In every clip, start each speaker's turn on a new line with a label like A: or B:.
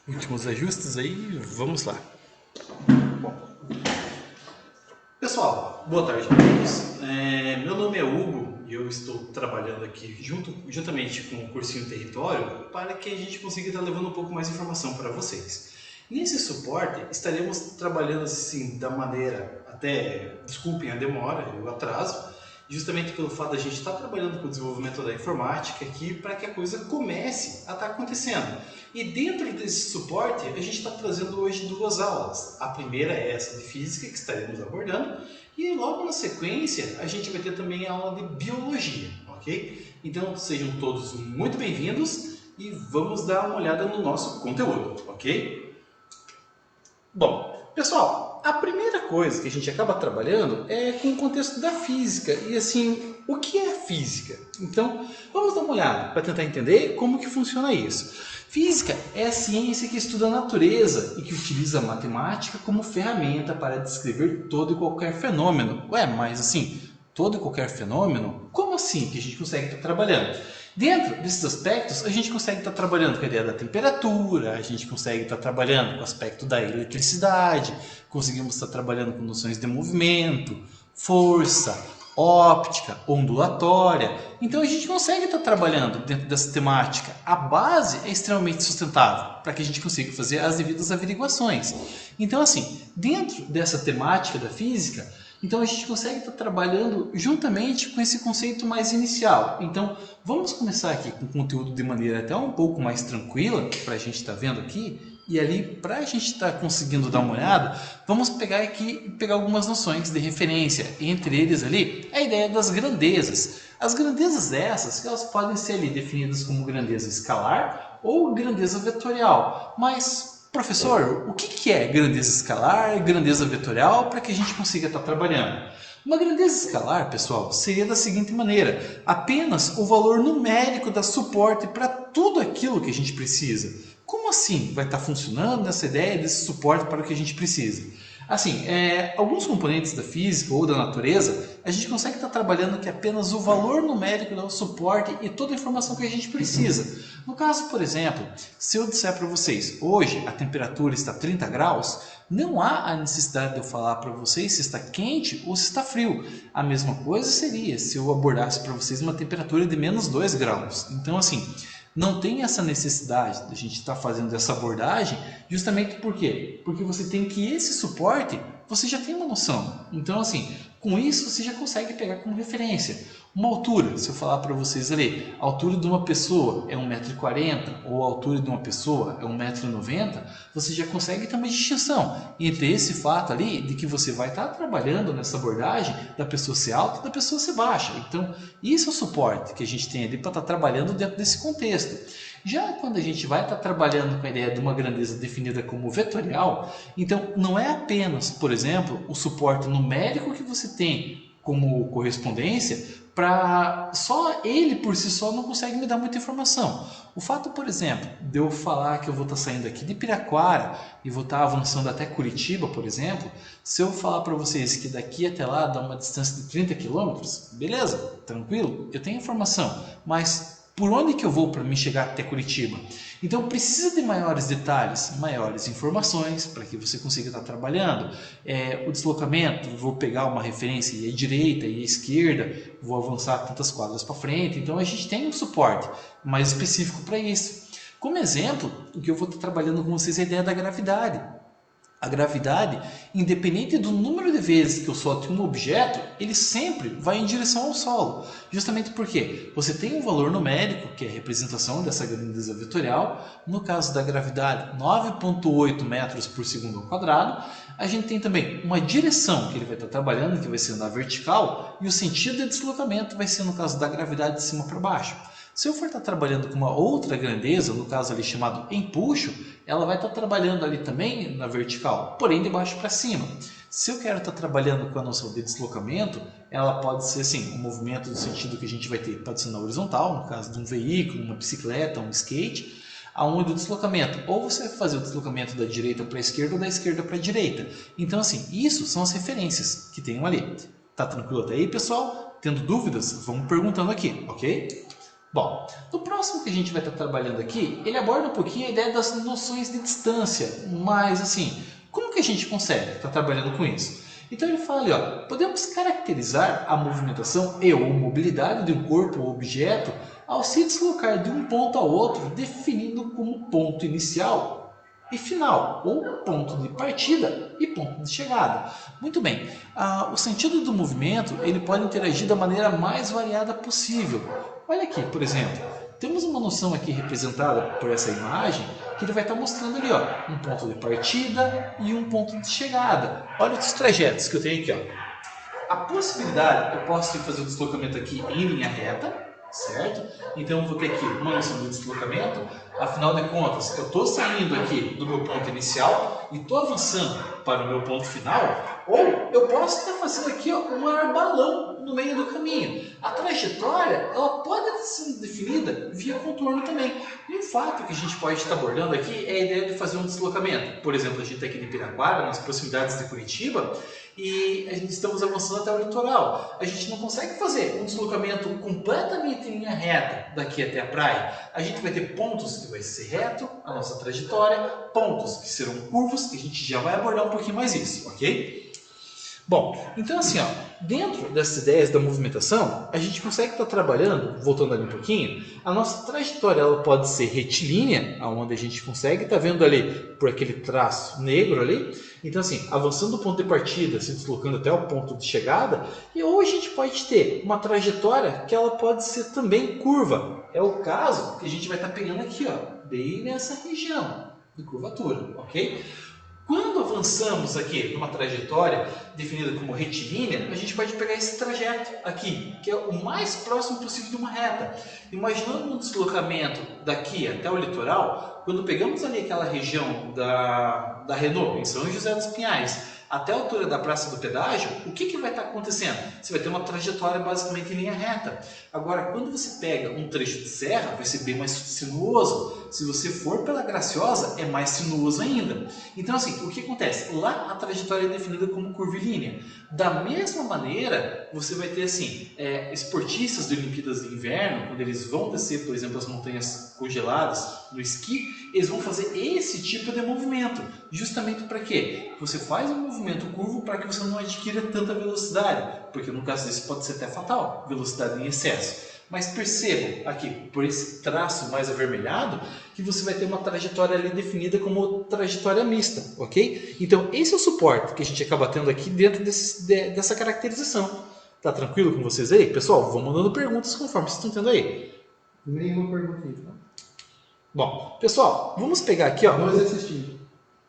A: Últimos ajustes aí, vamos lá.
B: Bom, pessoal, boa tarde a todos. Meu nome é Hugo e eu estou trabalhando aqui juntamente com o Cursinho Território para que a gente consiga estar levando um pouco mais de informação para vocês. Nesse suporte, estaremos trabalhando assim da maneira, até, desculpem a demora e o atraso, justamente pelo fato de a gente estar trabalhando com o desenvolvimento da informática aqui para que a coisa comece a estar acontecendo. E dentro desse suporte, a gente está trazendo hoje duas aulas. A primeira é essa de física, que estaremos abordando, e logo na sequência, a gente vai ter também a aula de biologia, ok? Então, sejam todos muito bem-vindos e vamos dar uma olhada no nosso conteúdo, ok? Bom, pessoal, a primeira coisa que a gente acaba trabalhando é com o contexto da física e assim, o que é física? Então, vamos dar uma olhada para tentar entender como que funciona isso. Física é a ciência que estuda a natureza e que utiliza a matemática como ferramenta para descrever todo e qualquer fenômeno. Ué, mas assim, todo e qualquer fenômeno? Como assim que a gente consegue estar trabalhando? Dentro desses aspectos, a gente consegue estar trabalhando com a ideia da temperatura, a gente consegue estar trabalhando com o aspecto da eletricidade, conseguimos estar trabalhando com noções de movimento, força, óptica, ondulatória. Então a gente consegue estar trabalhando dentro dessa temática. A base é extremamente sustentável para que a gente consiga fazer as devidas averiguações. Então assim, dentro dessa temática da física, então a gente consegue estar trabalhando juntamente com esse conceito mais inicial. Então vamos começar aqui com o conteúdo de maneira até um pouco mais tranquila, para a gente estar vendo aqui, e ali para a gente estar conseguindo dar uma olhada, vamos pegar aqui e pegar algumas noções de referência, entre eles ali a ideia das grandezas. As grandezas essas, que elas podem ser ali definidas como grandeza escalar ou grandeza vetorial, mas professor, o que é grandeza escalar e grandeza vetorial para que a gente consiga estar trabalhando? Uma grandeza escalar, pessoal, seria da seguinte maneira: apenas o valor numérico dá suporte para tudo aquilo que a gente precisa. Como assim vai estar funcionando essa ideia desse suporte para o que a gente precisa? Assim, alguns componentes da física ou da natureza, a gente consegue estar trabalhando que apenas o valor numérico dá o suporte e toda a informação que a gente precisa. No caso, por exemplo, se eu disser para vocês, hoje a temperatura está 30 graus, não há a necessidade de eu falar para vocês se está quente ou se está frio. A mesma coisa seria se eu abordasse para vocês uma temperatura de menos 2 graus. Então, assim, não tem essa necessidade de a gente estar fazendo essa abordagem, justamente por quê? Porque você tem que esse suporte, você já tem uma noção. Então, assim, com isso você já consegue pegar como referência. Uma altura, se eu falar para vocês ali, a altura de uma pessoa é 1,40 m ou a altura de uma pessoa é 1,90 m, você já consegue ter uma distinção entre esse fato ali de que você vai estar trabalhando nessa abordagem da pessoa ser alta e da pessoa ser baixa. Então, isso é o suporte que a gente tem ali para estar trabalhando dentro desse contexto. Já quando a gente vai estar trabalhando com a ideia de uma grandeza definida como vetorial, então não é apenas, por exemplo, o suporte numérico que você tem como correspondência, para só ele por si só não consegue me dar muita informação. O fato, por exemplo, de eu falar que eu vou estar saindo aqui de Piraquara e vou estar avançando até Curitiba, por exemplo, se eu falar para vocês que daqui até lá dá uma distância de 30 quilômetros, beleza, tranquilo, eu tenho informação, mas por onde que eu vou para me chegar até Curitiba? Então precisa de maiores detalhes, maiores informações para que você consiga estar trabalhando. O deslocamento, vou pegar uma referência e a direita e a esquerda, vou avançar tantas quadras para frente. Então a gente tem um suporte mais específico para isso. Como exemplo, o que eu vou estar trabalhando com vocês é a ideia da gravidade. A gravidade, independente do número de vezes que eu solte um objeto, ele sempre vai em direção ao solo. Justamente porque você tem um valor numérico, que é a representação dessa grandeza vetorial. No caso da gravidade, 9,8 metros por segundo ao quadrado. A gente tem também uma direção que ele vai estar trabalhando, que vai ser na vertical, e o sentido de deslocamento vai ser, no caso da gravidade, de cima para baixo. Se eu for estar trabalhando com uma outra grandeza, no caso ali chamado empuxo, ela vai estar trabalhando ali também na vertical, porém de baixo para cima. Se eu quero estar trabalhando com a noção de deslocamento, ela pode ser assim, um movimento no sentido que a gente vai ter, pode ser na horizontal, no caso de um veículo, uma bicicleta, um skate, aonde o deslocamento, ou você vai fazer o deslocamento da direita para a esquerda ou da esquerda para a direita. Então assim, isso são as referências que tem ali. Tá tranquilo até aí, pessoal? Tendo dúvidas, vamos perguntando aqui, ok? Bom, no próximo que a gente vai estar trabalhando aqui, ele aborda um pouquinho a ideia das noções de distância, mas assim, como que a gente consegue estar trabalhando com isso? Então ele fala ali, ó, podemos caracterizar a movimentação e ou mobilidade de um corpo ou objeto ao se deslocar de um ponto ao outro, definindo como ponto inicial e final, ou ponto de partida e ponto de chegada. Muito bem, o sentido do movimento ele pode interagir da maneira mais variada possível. Olha aqui, por exemplo, temos uma noção aqui representada por essa imagem que ele vai estar mostrando ali, ó, um ponto de partida e um ponto de chegada. Olha os trajetos que eu tenho aqui, ó. A possibilidade, eu posso fazer o deslocamento aqui em linha reta, certo? Então eu vou ter aqui uma noção de deslocamento, afinal de contas eu estou saindo aqui do meu ponto inicial e estou avançando para o meu ponto final, ou eu posso estar fazendo aqui, ó, um balão no meio do caminho. A trajetória ela pode ser definida via contorno também. E um fato que a gente pode estar abordando aqui é a ideia de fazer um deslocamento. Por exemplo, a gente está aqui em Piraquara, nas proximidades de Curitiba, e a gente estamos avançando até o litoral. A gente não consegue fazer um deslocamento completamente em linha reta daqui até a praia. A gente vai ter pontos que vai ser reto, a nossa trajetória, pontos que serão curvos, que a gente já vai abordar um pouquinho mais isso, ok? Bom, então assim, ó, dentro dessas ideias da movimentação, a gente consegue estar trabalhando, voltando ali um pouquinho, a nossa trajetória ela pode ser retilínea, onde a gente consegue estar vendo ali por aquele traço negro ali, então assim, avançando do ponto de partida, se deslocando até o ponto de chegada, e ou a gente pode ter uma trajetória que ela pode ser também curva. É o caso que a gente vai estar pegando aqui, ó, bem nessa região de curvatura, ok? Quando avançamos aqui numa trajetória definida como retilínea, a gente pode pegar esse trajeto aqui, que é o mais próximo possível de uma reta. Imaginando um deslocamento daqui até o litoral, quando pegamos ali aquela região da Renault, em São José dos Pinhais, até a altura da Praça do Pedágio, o que vai estar acontecendo? Você vai ter uma trajetória basicamente em linha reta. Agora, quando você pega um trecho de serra, vai ser bem mais sinuoso. Se você for pela Graciosa, é mais sinuoso ainda. Então, assim, o que acontece? Lá a trajetória é definida como curvilínea. Da mesma maneira, você vai ter, assim, esportistas de Olimpíadas de Inverno, quando eles vão descer, por exemplo, as montanhas congeladas no esqui, eles vão fazer esse tipo de movimento. Justamente para quê? Você faz um movimento curvo para que você não adquira tanta velocidade, porque no caso desse pode ser até fatal, velocidade em excesso. Mas percebam aqui, por esse traço mais avermelhado, que você vai ter uma trajetória ali definida como trajetória mista, ok? Então esse é o suporte que a gente acaba tendo aqui dentro dessa caracterização. Tá tranquilo com vocês aí? Pessoal, vão mandando perguntas conforme vocês estão tendo aí.
C: Nenhuma pergunta aí, tá?
B: Bom, pessoal, vamos pegar aqui, ó.
C: Vamos assistir.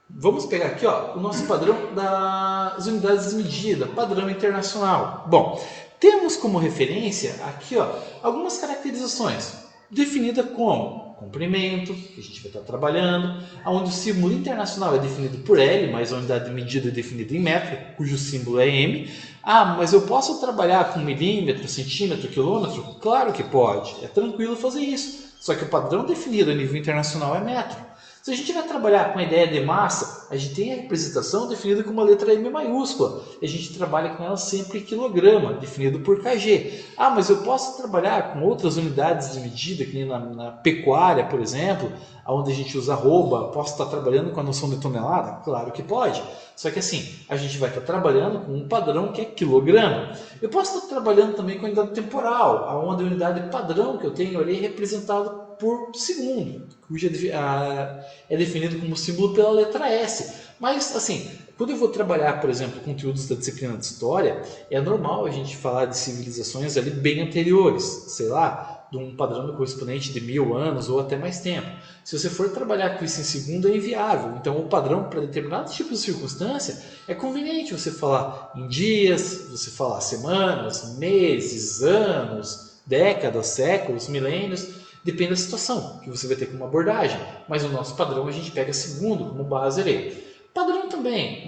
B: Vamos pegar aqui, ó, o nosso padrão das unidades de medida, padrão internacional. Bom, temos como referência aqui, ó, algumas caracterizações definidas como comprimento, que a gente vai estar trabalhando, onde o símbolo internacional é definido por L, mas a unidade de medida é definida em metro, cujo símbolo é M. Ah, mas eu posso trabalhar com milímetro, centímetro, quilômetro? Claro que pode, é tranquilo fazer isso. Só que o padrão definido a nível internacional é metro. Se a gente vai trabalhar com a ideia de massa, a gente tem a representação definida com uma letra M maiúscula. E a gente trabalha com ela sempre em quilograma, definido por kg. Ah, mas eu posso trabalhar com outras unidades de medida, que nem na pecuária, por exemplo, onde a gente usa arroba. Posso estar trabalhando com a noção de tonelada? Claro que pode. Só que assim, a gente vai estar trabalhando com um padrão que é quilograma. Eu posso estar trabalhando também com a unidade temporal, onde a unidade padrão que eu tenho ali é representada por segundo, cuja é definido como símbolo pela letra S. Mas, assim, quando eu vou trabalhar, por exemplo, conteúdos da disciplina de História, é normal a gente falar de civilizações ali bem anteriores, sei lá, de um padrão correspondente de 1000 anos ou até mais tempo. Se você for trabalhar com isso em segundo, é inviável. Então, o padrão para determinados tipos de circunstância é conveniente você falar em dias, você falar semanas, meses, anos, décadas, séculos, milênios. Depende da situação que você vai ter como abordagem, mas o nosso padrão a gente pega segundo como base ali. Padrão também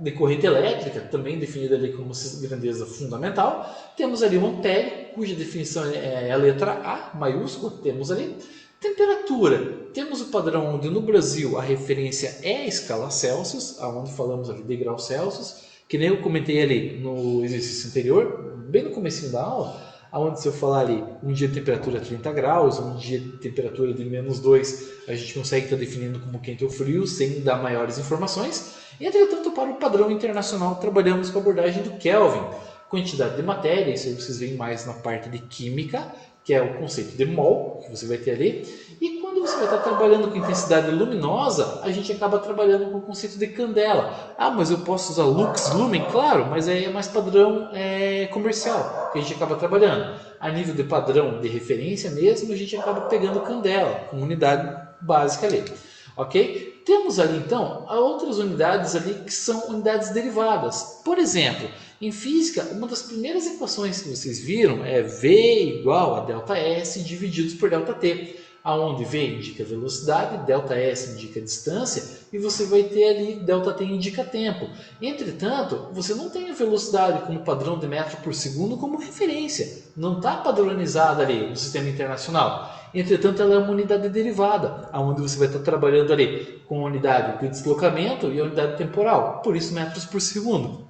B: de corrente elétrica, também definida ali como grandeza fundamental. Temos ali o ampere, cuja definição é a letra A maiúscula, temos ali. Temperatura, temos o padrão onde no Brasil a referência é a escala Celsius, onde falamos ali de graus Celsius, que nem eu comentei ali no exercício anterior, bem no comecinho da aula.
D: Onde se eu falar ali, um dia de temperatura 30 graus, um dia de temperatura de -2, a gente consegue estar definindo como quente ou frio, sem dar maiores informações. Entretanto, para o padrão internacional, trabalhamos com a abordagem do Kelvin, quantidade de matéria, isso aí vocês veem mais na parte de química, que é o conceito de mol, que você vai ter ali. E quando você vai estar trabalhando com intensidade luminosa, a gente acaba trabalhando com o conceito de candela. Ah, mas eu posso usar lux, lumen? Claro, mas aí é mais padrão comercial, que a gente acaba trabalhando. A nível de padrão de referência mesmo, a gente acaba pegando candela, com unidade básica ali. Ok? Temos ali então outras unidades ali que são unidades derivadas. Por exemplo, em física, uma das primeiras equações que vocês viram é V igual a ΔS divididos por ΔT, aonde V indica velocidade, ΔS indica distância e você vai ter ali ΔT indica tempo. Entretanto, você não tem a velocidade como padrão de metro por segundo como referência, não está padronizada ali no sistema internacional. Entretanto, ela é uma unidade derivada, onde você vai estar trabalhando ali com a unidade de deslocamento e a unidade temporal, por isso metros por segundo.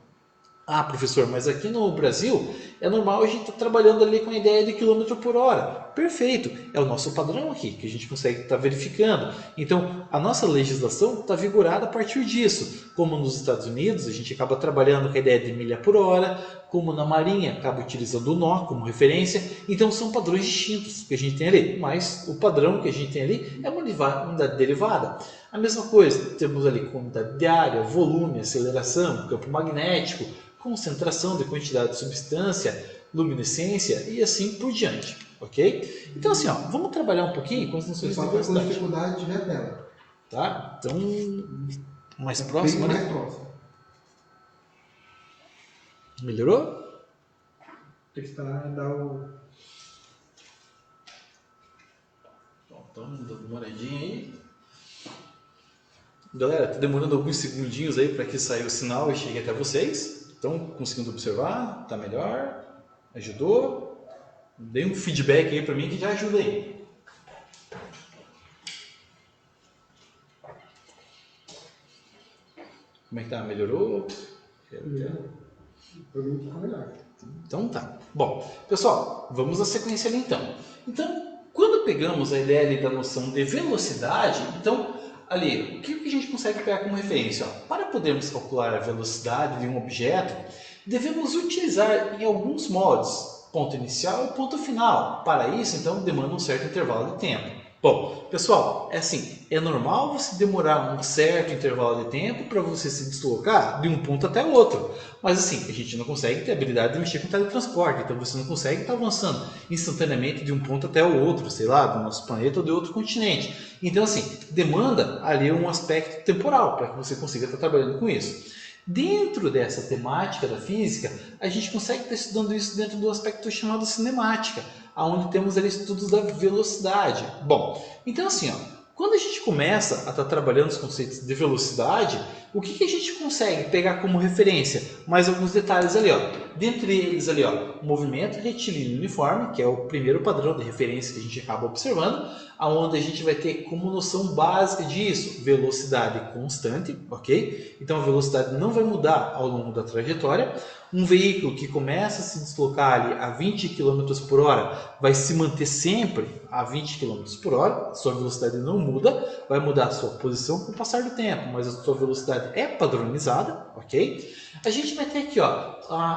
D: Ah, professor, mas aqui no Brasil é normal a gente estar trabalhando ali com a ideia de quilômetro por hora. Perfeito, é o nosso padrão aqui, que a gente consegue estar verificando. Então, a nossa legislação está vigorada a partir disso. Como nos Estados Unidos, a gente acaba trabalhando com a ideia de milha por hora, como na Marinha, acaba utilizando o nó como referência. Então, são padrões distintos que a gente tem ali, mas o padrão que a gente tem ali é uma unidade derivada. A mesma coisa, temos ali com unidade de área, volume, aceleração, campo magnético, concentração de quantidade de substância, luminescência e assim por diante, ok? Então assim, ó, vamos trabalhar um pouquinho com as noções de
C: Pessoal, está com
D: velocidade.
C: dificuldade de ver a tela.
D: Tá? Então, mais próximo,
C: Bem
D: né?
C: mais próximo.
D: Melhorou?
C: Testar, dar o...
D: Então, dando uma olhadinha aí. Galera, tá demorando alguns segundinhos aí para que saia o sinal e chegue até vocês. Estão conseguindo observar? Tá melhor? Ajudou? Dê um feedback aí para mim que já ajuda aí. Como é que tá? Melhorou?
C: Para mim ficou melhor.
D: Então tá. Bom, pessoal, vamos à sequência ali então. Então, quando pegamos a ideia ali da noção de velocidade, então, ali, o que a gente consegue pegar como referência? Ó, para podermos calcular a velocidade de um objeto, devemos utilizar em alguns modos, ponto inicial e ponto final. Para isso, então, demanda um certo intervalo de tempo. Bom, pessoal, é assim, é normal você demorar um certo intervalo de tempo para você se deslocar de um ponto até o outro. Mas assim, a gente não consegue ter a habilidade de mexer com teletransporte, então você não consegue estar avançando instantaneamente de um ponto até o outro, sei lá, do nosso planeta ou de outro continente. Então assim, demanda ali um aspecto temporal para que você consiga estar trabalhando com isso. Dentro dessa temática da física, a gente consegue estar estudando isso dentro do aspecto chamado cinemática, onde temos ali estudos da velocidade. Bom, então assim, ó, quando a gente começa a estar trabalhando os conceitos de velocidade, o que a gente consegue pegar como referência? Mais alguns detalhes ali, ó. Dentre eles ali, ó, o movimento retilíneo uniforme, que é o primeiro padrão de referência que a gente acaba observando, aonde a gente vai ter como noção básica disso, velocidade constante, ok? Então a velocidade não vai mudar ao longo da trajetória. Um veículo que começa a se deslocar ali a 20 km por hora vai se manter sempre a 20 km por hora, sua velocidade não muda, vai mudar a sua posição com o passar do tempo, mas a sua velocidade é padronizada, ok? A gente vai ter aqui, ó,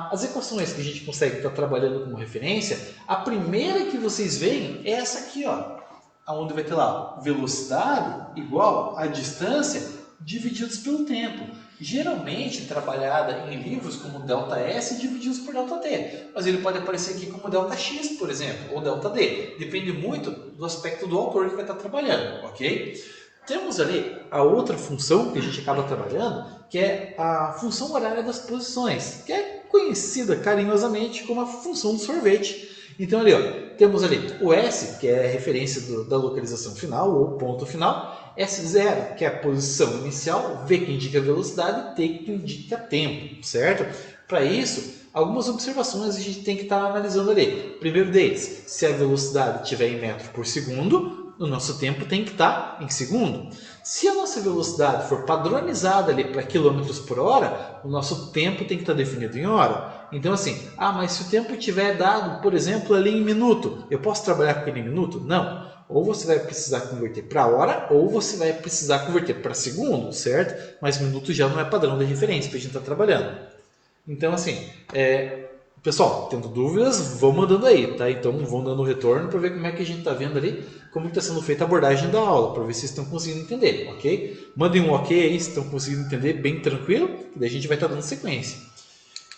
D: as equações que a gente consegue estar trabalhando como referência. A primeira que vocês veem é essa aqui, ó, onde vai ter lá velocidade igual a distância divididos pelo tempo. Geralmente trabalhada em livros como ΔS divididos por ΔT, mas ele pode aparecer aqui como ΔX, por exemplo, ou ΔD. Depende muito do aspecto do autor que vai estar trabalhando, ok? Temos ali a outra função que a gente acaba trabalhando, que é a função horária das posições, que é conhecida carinhosamente como a função do sorvete. Então ali, ó, temos ali o S, que é a referência da localização final ou ponto final, S0, que é a posição inicial, V que indica velocidade, T que indica tempo, certo? Para isso, algumas observações a gente tem que estar analisando ali. Primeiro deles, se a velocidade estiver em metro por segundo, o nosso tempo tem que estar em segundo. Se a nossa velocidade for padronizada ali para quilômetros por hora, o nosso tempo tem que estar definido em hora. Então assim, mas se o tempo tiver dado, por exemplo, ali em minuto, eu posso trabalhar com ele em minuto? Não. Ou você vai precisar converter para hora, ou você vai precisar converter para segundo, certo? Mas minuto já não é padrão de referência para a gente estar trabalhando. Então assim, pessoal, tendo dúvidas, vão mandando aí, tá? Então vão dando retorno para ver como é que a gente está vendo ali, como está sendo feita a abordagem da aula, para ver se estão conseguindo entender, ok? Mandem um ok aí se estão conseguindo entender bem tranquilo, que daí a gente vai estar dando sequência.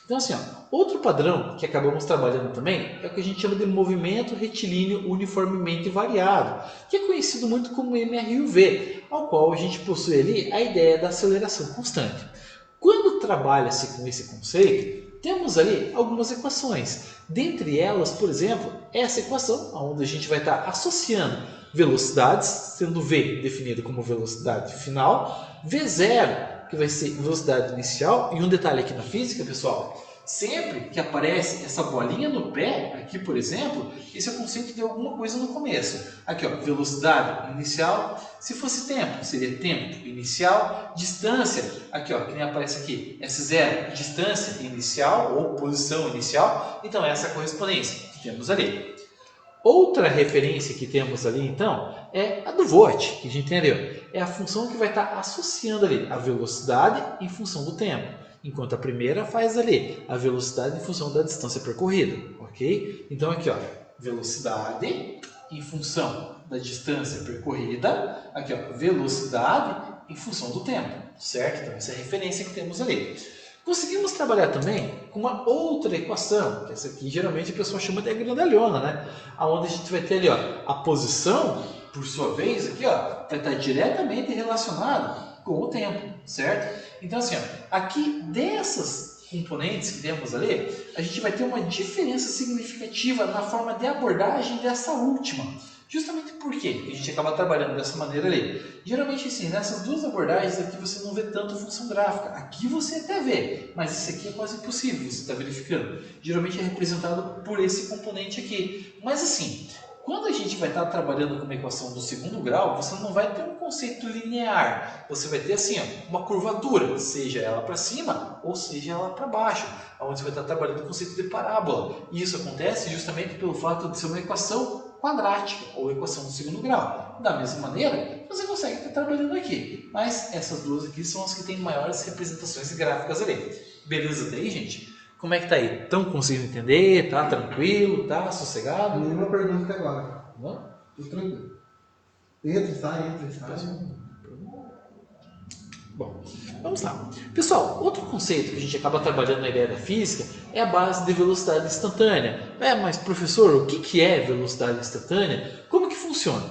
D: Então assim, outro padrão que acabamos trabalhando também é o que a gente chama de movimento retilíneo uniformemente variado, que é conhecido muito como MRUV, ao qual a gente possui ali a ideia da aceleração constante. Quando trabalha-se com esse conceito, temos ali algumas equações. Dentre elas, por exemplo, essa equação, onde a gente vai estar associando velocidades, sendo V definido como velocidade final, V0, que vai ser velocidade inicial. E um detalhe aqui na física, pessoal, sempre que aparece essa bolinha no pé, aqui por exemplo, esse é o conceito de alguma coisa no começo. Aqui, velocidade inicial, se fosse tempo, seria tempo inicial, distância, aqui, que nem aparece aqui, S0, distância inicial ou posição inicial, então essa é a correspondência que temos ali. Outra referência que temos ali, então, é a do Voigt, que a gente entendeu. É a função que vai estar associando ali a velocidade em função do tempo. Enquanto a primeira faz ali a velocidade em função da distância percorrida, ok? Então aqui, velocidade em função da distância percorrida, aqui, velocidade em função do tempo, certo? Então essa é a referência que temos ali. Conseguimos trabalhar também com uma outra equação, que essa aqui geralmente a pessoa chama de grandalhona, né? Onde a gente vai ter ali, a posição, por sua vez, aqui, vai estar diretamente relacionada com o tempo, certo? Então assim, aqui dessas componentes que temos ali, a gente vai ter uma diferença significativa na forma de abordagem dessa última. Justamente porque a gente acaba trabalhando dessa maneira ali. Geralmente, assim, nessas duas abordagens aqui você não vê tanto função gráfica. Aqui você até vê, mas isso aqui é quase impossível você está verificando. Geralmente é representado por esse componente aqui. Mas assim, quando a gente vai estar trabalhando com uma equação do segundo grau, você não vai ter um conceito linear. Você vai ter assim, uma curvatura, seja ela para cima ou seja ela para baixo, onde você vai estar trabalhando o conceito de parábola. E isso acontece justamente pelo fato de ser uma equação quadrática ou equação do segundo grau. Da mesma maneira, você consegue estar trabalhando aqui. Mas essas duas aqui são as que têm maiores representações gráficas ali. Beleza daí, gente? Como é que tá aí? Estão conseguindo entender? Tá tranquilo? Tá sossegado?
C: Nenhuma pergunta até agora.
D: Não?
C: Tudo tranquilo. Entra e sai.
D: Bom, vamos lá. Pessoal, outro conceito que a gente acaba trabalhando na ideia da física é a base de velocidade instantânea. Mas professor, o que é velocidade instantânea? Como que funciona?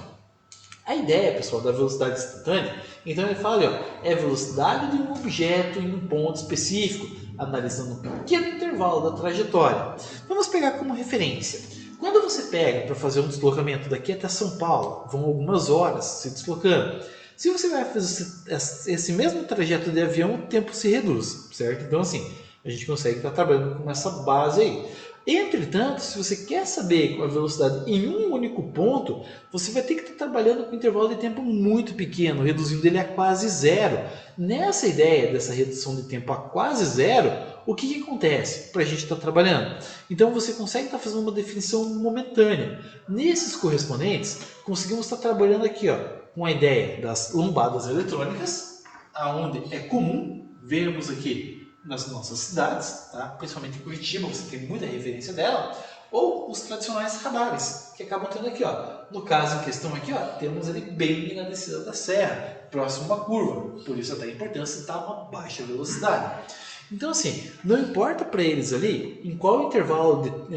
D: A ideia, pessoal, da velocidade instantânea, então ele fala, é a velocidade de um objeto em um ponto específico, analisando um pequeno intervalo da trajetória. Vamos pegar como referência. Quando você pega para fazer um deslocamento daqui até São Paulo, vão algumas horas se deslocando. Se você vai fazer esse mesmo trajeto de avião, o tempo se reduz, certo? Então assim, a gente consegue estar trabalhando com essa base aí. Entretanto, se você quer saber a velocidade em um único ponto, você vai ter que estar trabalhando com um intervalo de tempo muito pequeno, reduzindo ele a quase zero. Nessa ideia dessa redução de tempo a quase zero, o que acontece para a gente estar trabalhando? Então você consegue estar fazendo uma definição momentânea. Nesses correspondentes, conseguimos estar trabalhando aqui com a ideia das lombadas eletrônicas, aonde é comum vermos aqui nas nossas cidades, tá? Principalmente em Curitiba, você tem muita referência dela, ou os tradicionais radares, que acabam tendo aqui, no caso em questão aqui, temos ali bem na descida da serra, próximo a uma curva, por isso até a importância de estar a uma baixa velocidade. Então assim, não importa para eles ali em qual intervalo,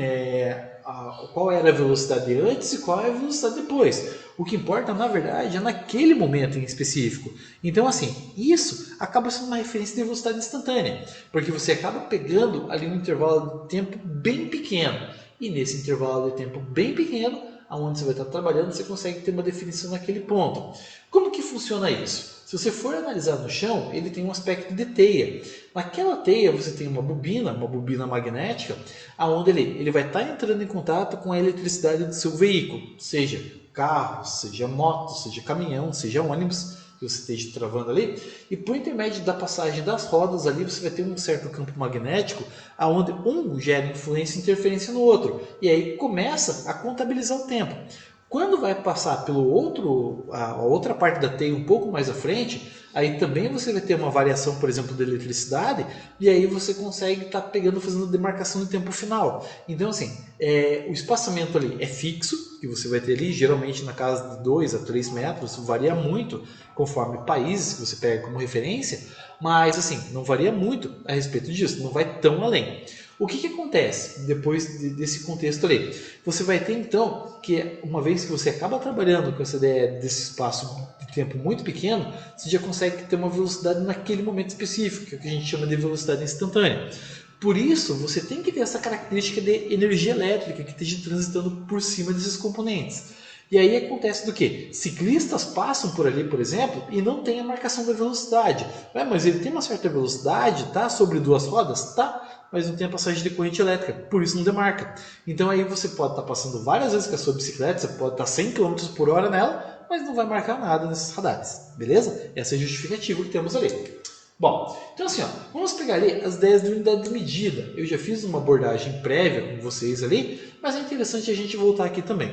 D: qual era a velocidade antes e qual é a velocidade depois. O que importa, na verdade, é naquele momento em específico. Então, assim, isso acaba sendo uma referência de velocidade instantânea, porque você acaba pegando ali um intervalo de tempo bem pequeno. E nesse intervalo de tempo bem pequeno, aonde você vai estar trabalhando, você consegue ter uma definição naquele ponto. Como que funciona isso? Se você for analisar no chão, ele tem um aspecto de teia. Naquela teia você tem uma bobina magnética, aonde ele vai estar entrando em contato com a eletricidade do seu veículo, seja carro, seja moto, seja caminhão, seja ônibus, que você esteja travando ali, e por intermédio da passagem das rodas ali, você vai ter um certo campo magnético, aonde um gera influência e interferência no outro, e aí começa a contabilizar o tempo. Quando vai passar pelo a outra parte da teia um pouco mais à frente, aí também você vai ter uma variação, por exemplo, da eletricidade, e aí você consegue estar fazendo demarcação de tempo final. Então, assim, o espaçamento ali é fixo, que você vai ter ali, geralmente na casa de 2 a 3 metros, varia muito conforme países que você pega como referência, mas assim, não varia muito a respeito disso, não vai tão além. O que acontece depois desse contexto ali? Você vai ter então que, uma vez que você acaba trabalhando com essa ideia desse espaço de tempo muito pequeno, você já consegue ter uma velocidade naquele momento específico, que é o que a gente chama de velocidade instantânea. Por isso, você tem que ter essa característica de energia elétrica que esteja transitando por cima desses componentes. E aí acontece do que? Ciclistas passam por ali, por exemplo, e não tem a marcação da velocidade. Mas ele tem uma certa velocidade, tá? Sobre 2 rodas? Tá. Mas não tem a passagem de corrente elétrica, por isso não demarca. Então aí você pode estar passando várias vezes com a sua bicicleta, você pode estar 100 km por hora nela, mas não vai marcar nada nesses radares, beleza? Essa é a justificativa que temos ali. Bom, então assim, vamos pegar ali as ideias de unidade de medida. Eu já fiz uma abordagem prévia com vocês ali, mas é interessante a gente voltar aqui também.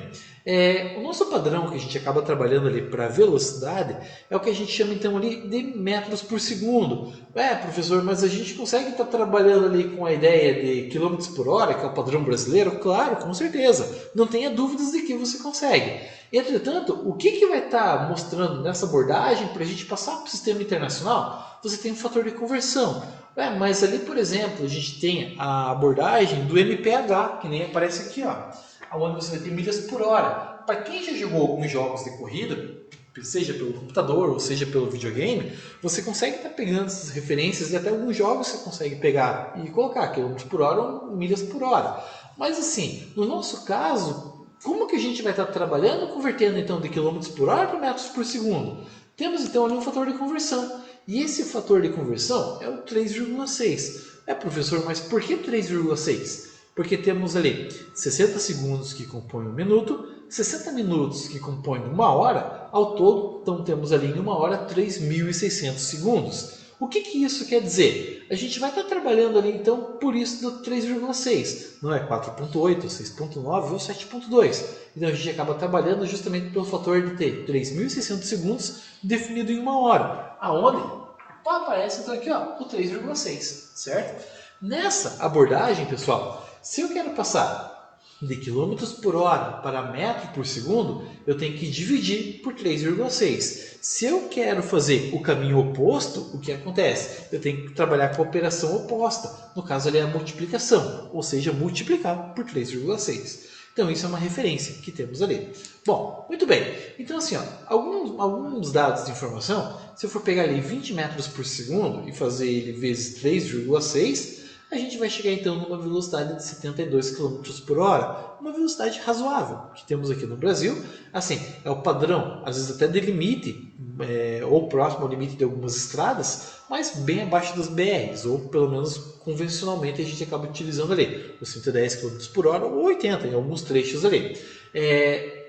D: O nosso padrão que a gente acaba trabalhando ali para velocidade é o que a gente chama então ali de metros por segundo. Professor, mas a gente consegue estar trabalhando ali com a ideia de quilômetros por hora, que é o padrão brasileiro? Claro, com certeza. Não tenha dúvidas de que você consegue. Entretanto, o que vai estar mostrando nessa abordagem para a gente passar para o sistema internacional? Você tem um fator de conversão. Mas ali, por exemplo, a gente tem a abordagem do MPH, que nem aparece aqui, onde você vai ter milhas por hora. Para quem já jogou alguns jogos de corrida, seja pelo computador ou seja pelo videogame, você consegue estar pegando essas referências e até alguns jogos você consegue pegar e colocar quilômetros por hora ou milhas por hora. Mas assim, no nosso caso, como que a gente vai estar trabalhando, convertendo então de quilômetros por hora para metros por segundo? Temos então ali um fator de conversão. E esse fator de conversão é o 3,6. Professor, mas por que 3,6? Porque temos ali 60 segundos que compõem 1 minuto, 60 minutos que compõem 1 hora, ao todo, então temos ali em 1 hora 3.600 segundos. O que isso quer dizer? A gente vai estar trabalhando ali então por isso do 3,6, não é 4,8, 6,9 ou 7,2. Então a gente acaba trabalhando justamente pelo fator de ter 3.600 segundos definido em 1 hora, aonde aparece então aqui o 3,6, certo? Nessa abordagem, pessoal, se eu quero passar de quilômetros por hora para metro por segundo, eu tenho que dividir por 3,6. Se eu quero fazer o caminho oposto, o que acontece? Eu tenho que trabalhar com a operação oposta. No caso ali é a multiplicação, ou seja, multiplicar por 3,6. Então isso é uma referência que temos ali. Bom, muito bem. Então assim, alguns dados de informação, se eu for pegar ali 20 metros por segundo e fazer ele vezes 3,6, a gente vai chegar então numa velocidade de 72 km por hora, uma velocidade razoável que temos aqui no Brasil. Assim, é o padrão, às vezes até de limite, ou próximo ao limite de algumas estradas, mas bem abaixo das BRs, ou pelo menos convencionalmente a gente acaba utilizando ali os 110 km por hora ou 80 em alguns trechos ali.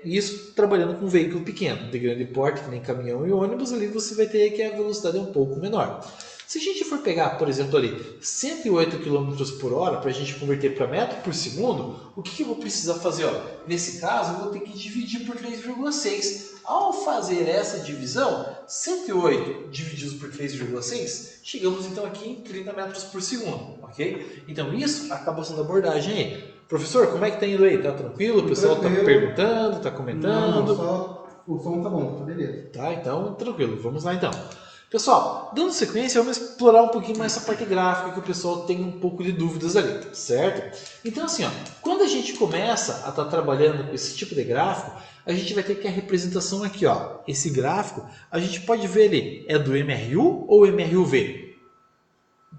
D: Isso trabalhando com um veículo pequeno, de grande porte, que nem caminhão e ônibus, ali você vai ter que a velocidade é um pouco menor. Se a gente for pegar, por exemplo, ali 108 km por hora para a gente converter para metro por segundo, o que eu vou precisar fazer? Nesse caso, eu vou ter que dividir por 3,6. Ao fazer essa divisão, 108 divididos por 3,6, chegamos então aqui em 30 metros por segundo, ok? Então isso acaba sendo a abordagem aí. Professor, como é que está indo aí? Tá tranquilo? O pessoal está perguntando, está comentando?
C: Não, só o som tá bom, tá beleza.
D: Tá, então tranquilo. Vamos lá então. Pessoal, dando sequência, vamos explorar um pouquinho mais essa parte gráfica que o pessoal tem um pouco de dúvidas ali, certo? Então assim, quando a gente começa a estar trabalhando com esse tipo de gráfico, a gente vai ter que a representação aqui, esse gráfico, a gente pode ver ali, é do MRU ou MRUV?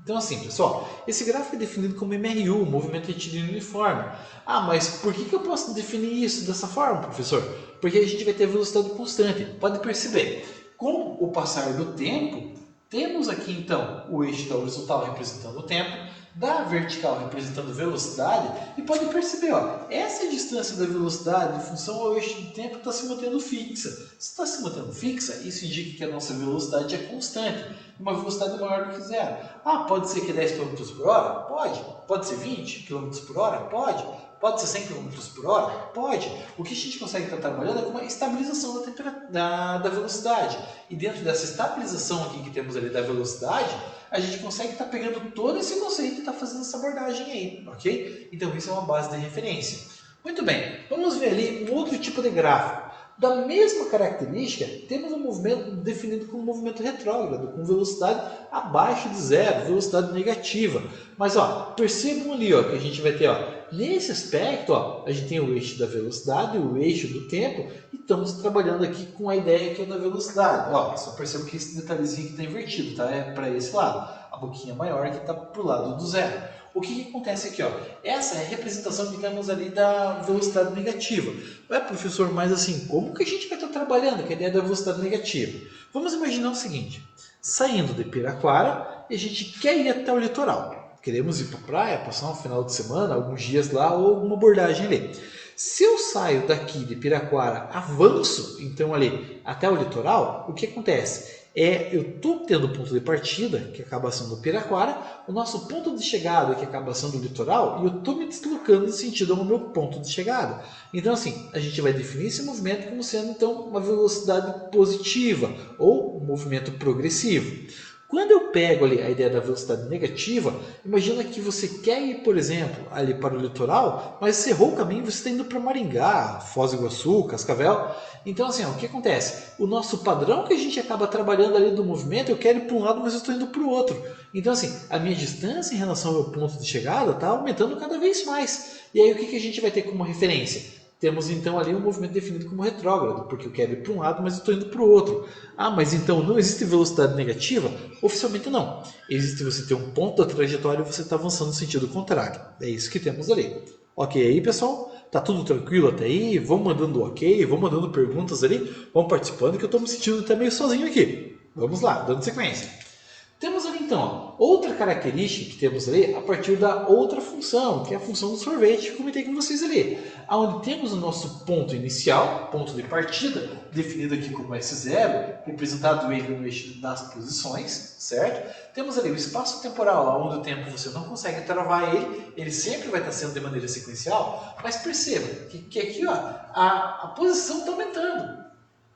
D: Então assim, pessoal, esse gráfico é definido como MRU, movimento retilíneo uniforme. Mas por que eu posso definir isso dessa forma, professor? Porque a gente vai ter velocidade constante. Pode perceber, com o passar do tempo, temos aqui então o eixo da horizontal representando o tempo, da vertical representando velocidade e pode perceber, ó, essa distância da velocidade em função ao eixo do tempo está se mantendo fixa. Se está se mantendo fixa, isso indica que a nossa velocidade é constante, uma velocidade maior do que zero. Ah, pode ser que 10 km por hora? Pode. Pode ser 20 km por hora? Pode. Pode ser 100 km por hora? Pode. O que a gente consegue estar trabalhando é com uma estabilização da velocidade. E dentro dessa estabilização aqui que temos ali da velocidade, a gente consegue estar pegando todo esse conceito e estar fazendo essa abordagem aí, ok? Então isso é uma base de referência. Muito bem, vamos ver ali um outro tipo de gráfico. Da mesma característica, temos um movimento definido como movimento retrógrado, com velocidade abaixo de zero, velocidade negativa. Mas ó, percebam ali ó, que a gente vai ter, ó, nesse aspecto, ó, a gente tem o eixo da velocidade, o eixo do tempo, e estamos trabalhando aqui com a ideia que é da velocidade. Ó, só percebam que esse detalhezinho aqui está invertido, tá? É para esse lado. A boquinha maior que está para o lado do zero. O que acontece aqui? Ó? Essa é a representação que temos ali da velocidade negativa. Ué, professor, mas assim, como que a gente vai estar trabalhando com a ideia da velocidade negativa? Vamos imaginar o seguinte, saindo de Piraquara, e a gente quer ir até o litoral. Queremos ir para a praia, passar um final de semana, alguns dias lá, ou alguma abordagem ali. Se eu saio daqui de Piraquara, avanço, então ali, até o litoral, o que acontece? Eu estou tendo o ponto de partida, que acaba sendo Piraquara, o nosso ponto de chegada, que acaba sendo o litoral, e eu estou me deslocando em sentido ao meu ponto de chegada. Então, assim, a gente vai definir esse movimento como sendo, então, uma velocidade positiva, ou um movimento progressivo. Quando eu pego ali a ideia da velocidade negativa, imagina que você quer ir, por exemplo, ali para o litoral, mas você errou o caminho, você está indo para Maringá, Foz do Iguaçu, Cascavel. Então, assim, ó, o que acontece? O nosso padrão que a gente acaba trabalhando ali do movimento, eu quero ir para um lado, mas eu estou indo para o outro. Então, assim, a minha distância em relação ao meu ponto de chegada está aumentando cada vez mais. E aí, o que a gente vai ter como referência? Temos então ali um movimento definido como retrógrado, porque eu quero ir para um lado, mas eu estou indo para o outro. Ah, mas então não existe velocidade negativa? Oficialmente não. Existe você ter um ponto da trajetória e você está avançando no sentido contrário. É isso que temos ali. Ok aí, pessoal? Tá tudo tranquilo até aí? Vão mandando ok, vão mandando perguntas ali, vão participando que eu estou me sentindo até meio sozinho aqui. Vamos lá, dando sequência. Temos ali então outra característica que temos ali a partir da outra função, que é a função do sorvete que eu comentei com vocês ali. Onde temos o nosso ponto inicial, ponto de partida, definido aqui como S0, representado ele no eixo das posições, certo? Temos ali o espaço temporal, onde o tempo você não consegue travar ele sempre vai estar sendo de maneira sequencial, mas perceba que aqui ó, a posição está aumentando.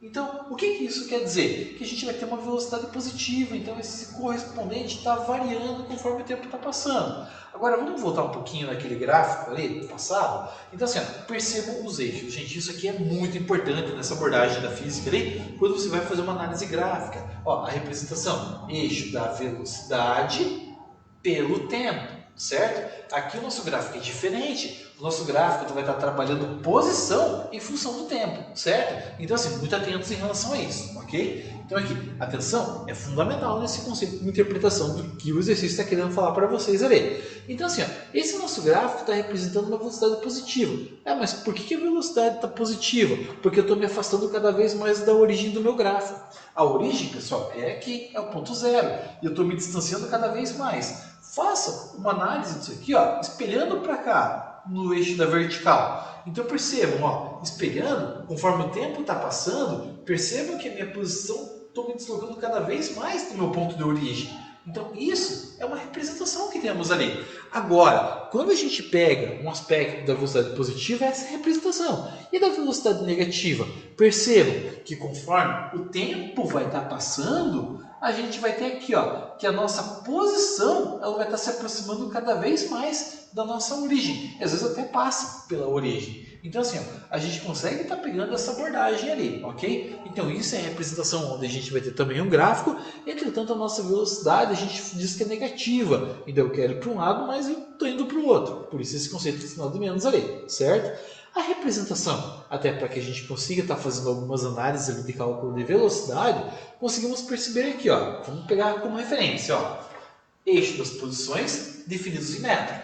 D: Então, o que isso quer dizer? Que a gente vai ter uma velocidade positiva, então esse correspondente está variando conforme o tempo está passando. Agora, vamos voltar um pouquinho naquele gráfico ali do passado? Então, assim, ó, percebam os eixos. Gente, isso aqui é muito importante nessa abordagem da física ali, quando você vai fazer uma análise gráfica. Ó, a representação, eixo da velocidade pelo tempo, certo? Aqui o nosso gráfico é diferente. O nosso gráfico vai estar trabalhando posição em função do tempo, certo? Então, assim, muito atentos em relação a isso, ok? Então, aqui, atenção é fundamental nesse conceito de interpretação do que o exercício está querendo falar para vocês ali. Então, assim, ó, esse nosso gráfico está representando uma velocidade positiva. Mas por que a velocidade está positiva? Porque eu estou me afastando cada vez mais da origem do meu gráfico. A origem, pessoal, é aqui, é o ponto zero. E eu estou me distanciando cada vez mais. Faça uma análise disso aqui, ó, espelhando para cá, no eixo da vertical. Então percebam, ó, espelhando, conforme o tempo está passando, percebam que a minha posição estou me deslocando cada vez mais do meu ponto de origem. Então isso é uma representação que temos ali. Agora, quando a gente pega um aspecto da velocidade positiva, é essa representação. E da velocidade negativa? Percebam que conforme o tempo vai estar passando, a gente vai ter aqui, ó, que a nossa posição ela vai estar se aproximando cada vez mais da nossa origem. E às vezes até passa pela origem. Então assim, ó, a gente consegue estar pegando essa abordagem ali, ok? Então isso é a representação onde a gente vai ter também um gráfico. Entretanto, a nossa velocidade a gente diz que é negativa. Então eu quero ir para um lado, mas eu estou indo para o outro. Por isso esse conceito de sinal de menos ali, certo? A representação, até para que a gente consiga estar fazendo algumas análises ali de cálculo de velocidade, conseguimos perceber aqui, ó, vamos pegar como referência, ó, eixo das posições definidos em metro,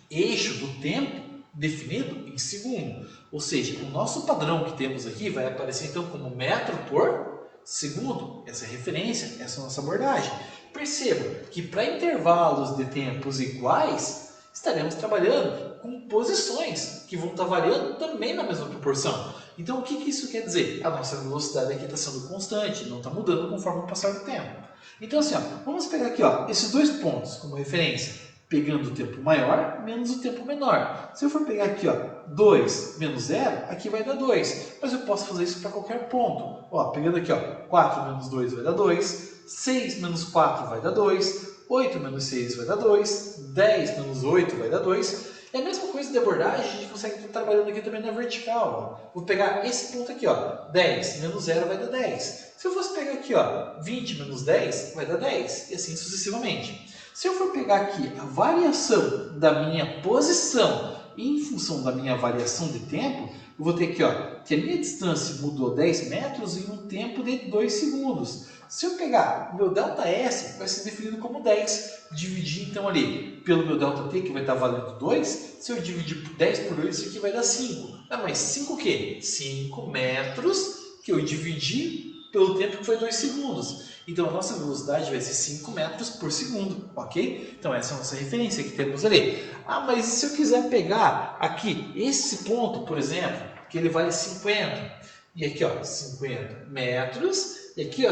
D: eixo do tempo definido em segundo, ou seja, o nosso padrão que temos aqui vai aparecer então como metro por segundo, essa é a referência, essa é a nossa abordagem. Perceba que para intervalos de tempos iguais, estaremos trabalhando com posições que vão estar variando também na mesma proporção. Então, o que isso quer dizer? A nossa velocidade aqui está sendo constante, não está mudando conforme o passar do tempo. Então, assim, ó, vamos pegar aqui esses dois pontos como referência, pegando o tempo maior menos o tempo menor. Se eu for pegar aqui 2 menos 0, aqui vai dar 2. Mas eu posso fazer isso para qualquer ponto. Pegando aqui 4 menos 2 vai dar 2, 6 menos 4 vai dar 2, 8 menos 6 vai dar 2, 10 menos 8 vai dar 2. É a mesma coisa de abordagem, a gente consegue estar trabalhando aqui também na vertical. Vou pegar esse ponto aqui, 10 menos 0 vai dar 10. Se eu fosse pegar aqui, 20 menos 10 vai dar 10, e assim sucessivamente. Se eu for pegar aqui a variação da minha posição em função da minha variação de tempo, eu vou ter aqui que a minha distância mudou 10 metros em um tempo de 2 segundos. Se eu pegar o meu ΔS, vai ser definido como 10. Dividir então ali pelo meu ΔT, que vai estar valendo 2. Se eu dividir por 10 por 2, isso aqui vai dar 5. Mas 5 o quê? 5 metros que eu dividi pelo tempo que foi 2 segundos. Então a nossa velocidade vai ser 5 metros por segundo, ok? Então essa é a nossa referência que temos ali. Mas e se eu quiser pegar aqui esse ponto, por exemplo, que ele vale 50, e aqui 50 metros, e aqui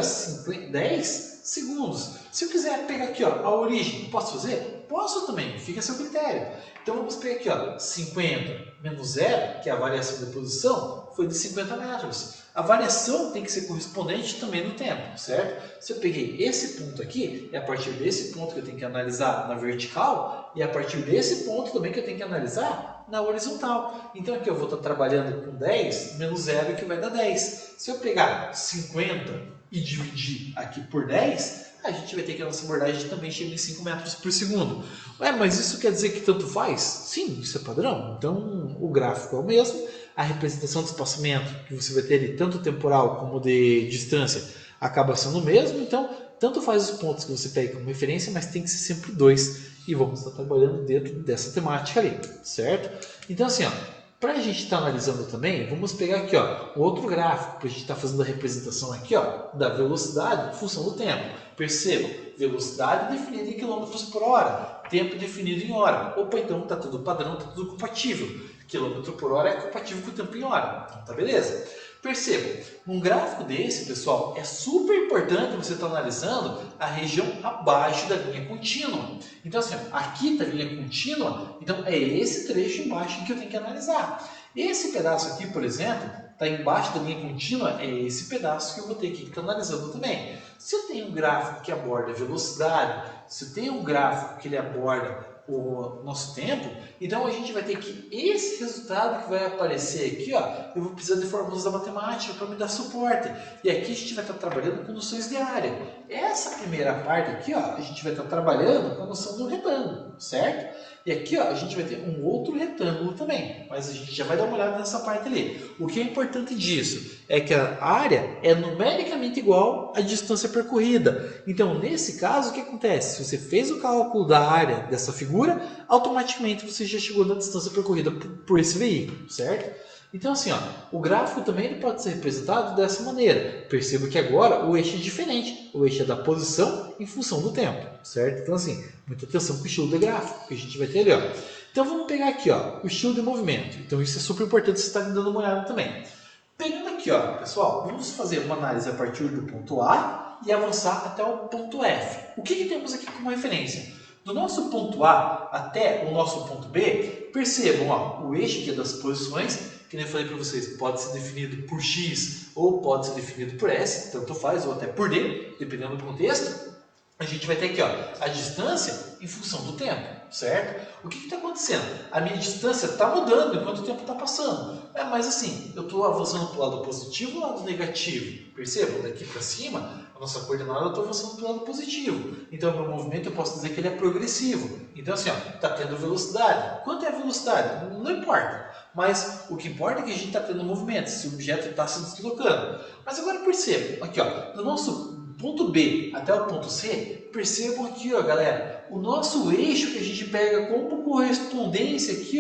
D: 10 segundos. Se eu quiser pegar aqui a origem, posso fazer? Posso também, fica a seu critério. Então vamos pegar aqui 50 menos 0, que é a variação de posição, foi de 50 metros. A variação tem que ser correspondente também no tempo, certo? Se eu peguei esse ponto aqui, é a partir desse ponto que eu tenho que analisar na vertical, e é a partir desse ponto também que eu tenho que analisar na horizontal. Então aqui eu vou estar trabalhando com 10 menos 0, que vai dar 10. Se eu pegar 50 e dividir aqui por 10, a gente vai ter que a nossa abordagem também chega em 5 metros por segundo. Mas isso quer dizer que tanto faz? Sim, isso é padrão. Então o gráfico é o mesmo. A representação do espaçamento que você vai ter ali, tanto temporal como de distância, acaba sendo o mesmo. Então, tanto faz os pontos que você pega como referência, mas tem que ser sempre 2. E vamos estar trabalhando dentro dessa temática ali, certo? Então, assim, para a gente estar analisando também, vamos pegar aqui um outro gráfico, para a gente estar fazendo a representação aqui da velocidade em função do tempo. Percebam, velocidade definida em quilômetros por hora, tempo definido em hora. Opa, então está tudo padrão, está tudo compatível. Quilômetro por hora é compatível com o tempo em hora. Então tá beleza. Percebam, num gráfico desse, pessoal, é super importante você estar analisando a região abaixo da linha contínua. Então assim, aqui está a linha contínua, então é esse trecho embaixo que eu tenho que analisar. Esse pedaço aqui, por exemplo, está embaixo da linha contínua, é esse pedaço que eu vou ter que estar analisando também. Se eu tenho um gráfico que aborda a velocidade, se eu tenho um gráfico que ele aborda o nosso tempo, então a gente vai ter que esse resultado que vai aparecer aqui, eu vou precisar de fórmulas da matemática para me dar suporte. E aqui a gente vai estar trabalhando com noções de área. Essa primeira parte aqui, a gente vai estar trabalhando com a noção do retângulo, certo? E aqui, a gente vai ter um outro retângulo também, mas a gente já vai dar uma olhada nessa parte ali. O que é importante disso é que a área é numericamente igual à distância percorrida. Então, nesse caso, o que acontece? Se você fez o cálculo da área dessa figura, automaticamente você já chegou na distância percorrida por esse veículo, certo? Então, assim, o gráfico também ele pode ser representado dessa maneira. Perceba que agora o eixo é diferente. O eixo é da posição em função do tempo, certo? Então, assim, muita atenção com o estilo de gráfico que a gente vai ter ali, Então, vamos pegar aqui, o estilo de movimento. Então, isso é super importante você estar dando uma olhada também. Pegando aqui, pessoal, vamos fazer uma análise a partir do ponto A e avançar até o ponto F. O que temos aqui como referência? Do nosso ponto A até o nosso ponto B, percebam, o eixo aqui é das posições, que nem eu falei para vocês, pode ser definido por X ou pode ser definido por S, tanto faz, ou até por D, dependendo do contexto. A gente vai ter aqui a distância em função do tempo, certo? O que está acontecendo? A minha distância está mudando enquanto o tempo está passando. Mas assim, eu estou avançando para o lado positivo ou lado negativo? Percebam, daqui para cima, a nossa coordenada eu estou avançando para o lado positivo. Então, o meu movimento eu posso dizer que ele é progressivo. Então, assim, está tendo velocidade. Quanto é a velocidade? Não importa. Mas o que importa é que a gente está tendo movimento, se o objeto está se deslocando. Mas agora percebam, aqui do nosso ponto B até o ponto C, percebam aqui, galera, o nosso eixo que a gente pega como correspondência aqui,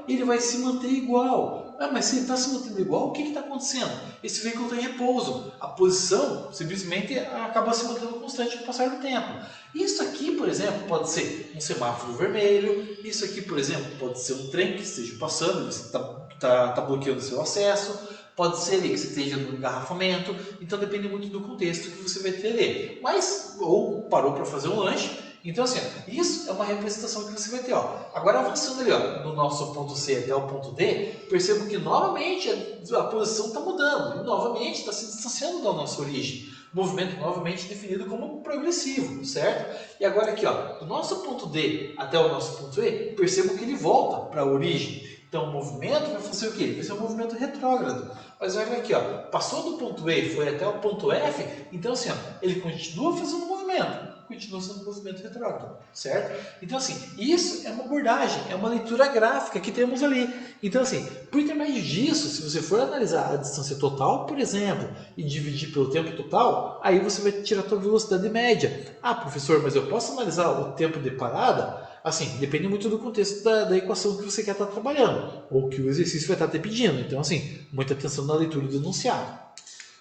D: ele vai se manter igual. mas se ele está se mantendo igual, o que está acontecendo? Esse veículo está em repouso. A posição simplesmente acaba se mantendo constante com o passar do tempo. Isso aqui, por exemplo, pode ser um semáforo vermelho. Isso aqui, por exemplo, pode ser um trem que esteja passando, você está bloqueando o seu acesso. Pode ser ali que você esteja no engarrafamento. Então depende muito do contexto que você vai ter ali. Mas, ou parou para fazer um lanche. Então assim, isso é uma representação que você vai ter. Agora avançando ali do nosso ponto C até o ponto D, percebo que novamente a posição está mudando. E novamente está se distanciando da nossa origem. Movimento novamente definido como progressivo, certo? E agora aqui, do nosso ponto D até o nosso ponto E, percebo que ele volta para a origem. Então o movimento vai fazer o quê? Vai ser um movimento retrógrado. Mas olha aqui, passou do ponto E e foi até o ponto F, então assim, ele continua fazendo movimento. Continua sendo um movimento retrógrado, certo? Então assim, isso é uma abordagem, é uma leitura gráfica que temos ali. Então assim, por intermédio disso, se você for analisar a distância total, por exemplo, e dividir pelo tempo total, aí você vai tirar a sua velocidade média. Ah, professor, mas eu posso analisar o tempo de parada? Assim, depende muito do contexto da equação que você quer estar trabalhando, ou que o exercício vai estar te pedindo. Então assim, muita atenção na leitura do enunciado.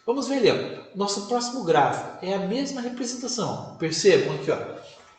D: Vamos ver ali, nosso próximo gráfico é a mesma representação. Percebam aqui,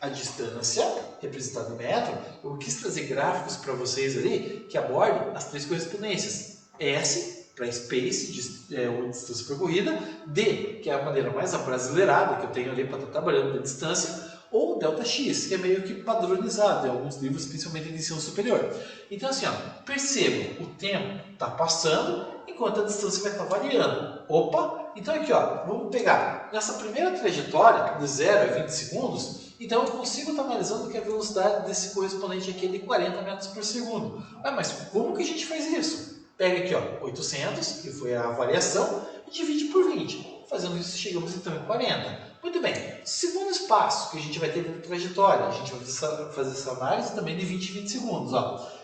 D: a distância representada em metro. Eu quis trazer gráficos para vocês ali que abordem as três correspondências. S, para space, ou distância percorrida. D, que é a maneira mais abrasileirada que eu tenho ali para estar trabalhando da distância. Ou ΔX, que é meio que padronizado em alguns livros, principalmente de ensino superior. Então assim, percebam, o tempo está passando enquanto a distância vai estar variando. Opa! Então aqui, vamos pegar nessa primeira trajetória, de 0 a 20 segundos, então eu consigo estar analisando que a velocidade desse correspondente aqui é de 40 metros por segundo. Mas como que a gente faz isso? Pega aqui, 800, que foi a variação, e divide por 20. Fazendo isso, chegamos então em 40. Muito bem, segundo espaço que a gente vai ter dentro da trajetória, a gente vai fazer essa análise também de 20 em 20 segundos.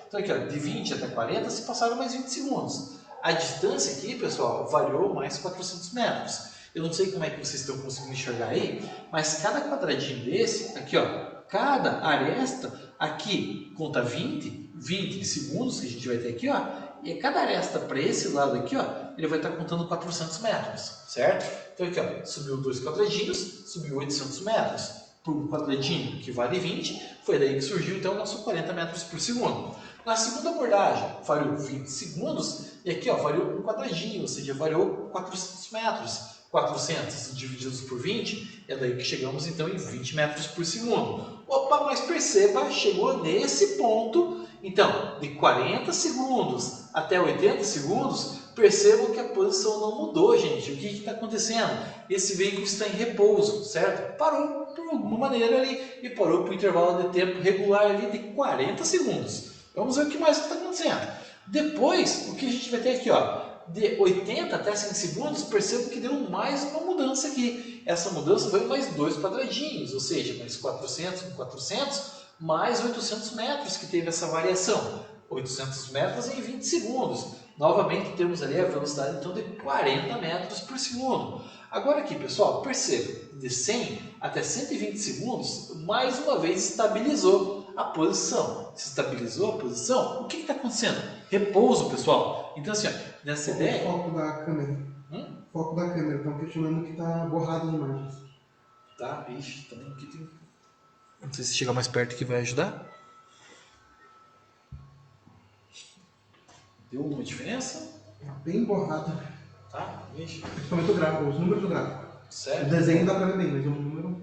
D: Então aqui, de 20 até 40 se passaram mais 20 segundos. A distância aqui, pessoal, variou mais 400 metros. Eu não sei como é que vocês estão conseguindo enxergar aí, mas cada quadradinho desse, aqui, cada aresta aqui conta 20 segundos que a gente vai ter aqui, e cada aresta para esse lado aqui, ele vai estar contando 400 metros, certo? Então aqui, subiu 2 quadradinhos, subiu 800 metros por um quadradinho que vale 20, foi daí que surgiu então o nosso 40 metros por segundo. Na segunda abordagem, variou 20 segundos, e aqui variou um quadradinho, ou seja, variou 400 metros. 400 divididos por 20, é daí que chegamos então em 20 metros por segundo. Opa, mas perceba, chegou nesse ponto, então, de 40 segundos até 80 segundos, percebam que a posição não mudou, gente. O que está acontecendo? Esse veículo está em repouso, certo? Parou por alguma maneira ali, e parou por um intervalo de tempo regular ali de 40 segundos. Vamos ver o que mais está acontecendo. Depois, o que a gente vai ter aqui, de 80 até 100 segundos, percebo que deu mais uma mudança aqui. Essa mudança foi mais 2 quadradinhos, ou seja, mais 400 com 400, mais 800 metros que teve essa variação. 800 metros em 20 segundos. Novamente temos ali a velocidade então de 40 metros por segundo. Agora aqui, pessoal, perceba, de 100 até 120 segundos, mais uma vez estabilizou a posição. Se estabilizou a posição, o que está acontecendo? Repouso, pessoal. Então assim, nessa ideia...
C: O foco da câmera. Foco da câmera, estão questionando que está borrado as imagens.
D: Tá, vixe, também aqui tem... Não sei se chegar mais perto que vai ajudar. Deu alguma diferença?
C: É bem borrado.
D: Tá, vixe.
C: Principalmente o gráfico, os números do gráfico.
D: Sério?
C: O desenho dá para ver bem, mas o número...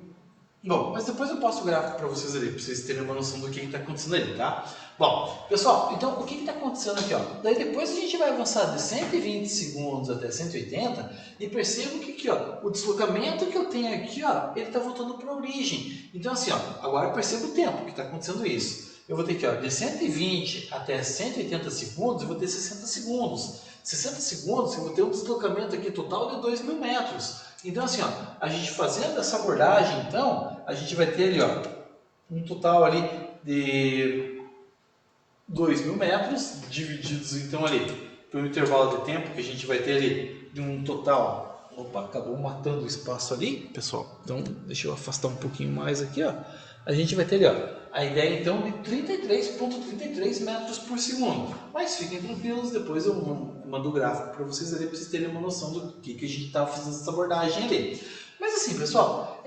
D: Bom, mas depois eu posto o gráfico para vocês ali, para vocês terem uma noção do que está acontecendo ali, tá? Bom, pessoal, então o que está acontecendo aqui, Daí depois a gente vai avançar de 120 segundos até 180 e percebo que aqui, o deslocamento que eu tenho aqui, ele está voltando para a origem. Então assim, agora eu percebo o tempo que está acontecendo isso. Eu vou ter aqui, de 120 até 180 segundos, eu vou ter 60 segundos. 60 segundos, eu vou ter um deslocamento aqui total de 2.000 metros. Então assim, a gente fazendo essa abordagem, então, a gente vai ter ali, um total ali de 2.000 metros, divididos então ali pelo intervalo de tempo que a gente vai ter ali de um total... Opa, acabou matando o espaço ali, pessoal. Então, deixa eu afastar um pouquinho mais aqui, a gente vai ter ali, ó, a ideia então de 33,33 metros por segundo. Mas fiquem tranquilos, depois eu mando o gráfico para vocês ali, para vocês terem uma noção do que a gente está fazendo essa abordagem ali. Mas assim, pessoal,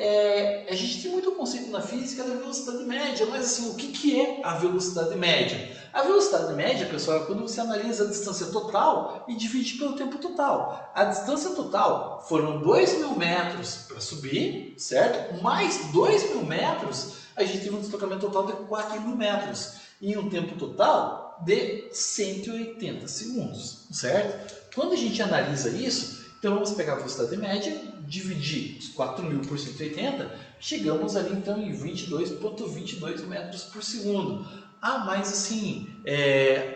D: a gente tem muito conceito na física da velocidade média, mas assim, o que é a velocidade média? A velocidade média, pessoal, é quando você analisa a distância total e divide pelo tempo total. A distância total foram 2.000 metros para subir, certo? Mais 2.000 metros, a gente teve um deslocamento total de 4.000 metros. E um tempo total de 180 segundos, certo? Quando a gente analisa isso, então vamos pegar a velocidade média, dividir os 4.000 por 180, chegamos ali então em 22,22 metros por segundo. Ah, mas assim,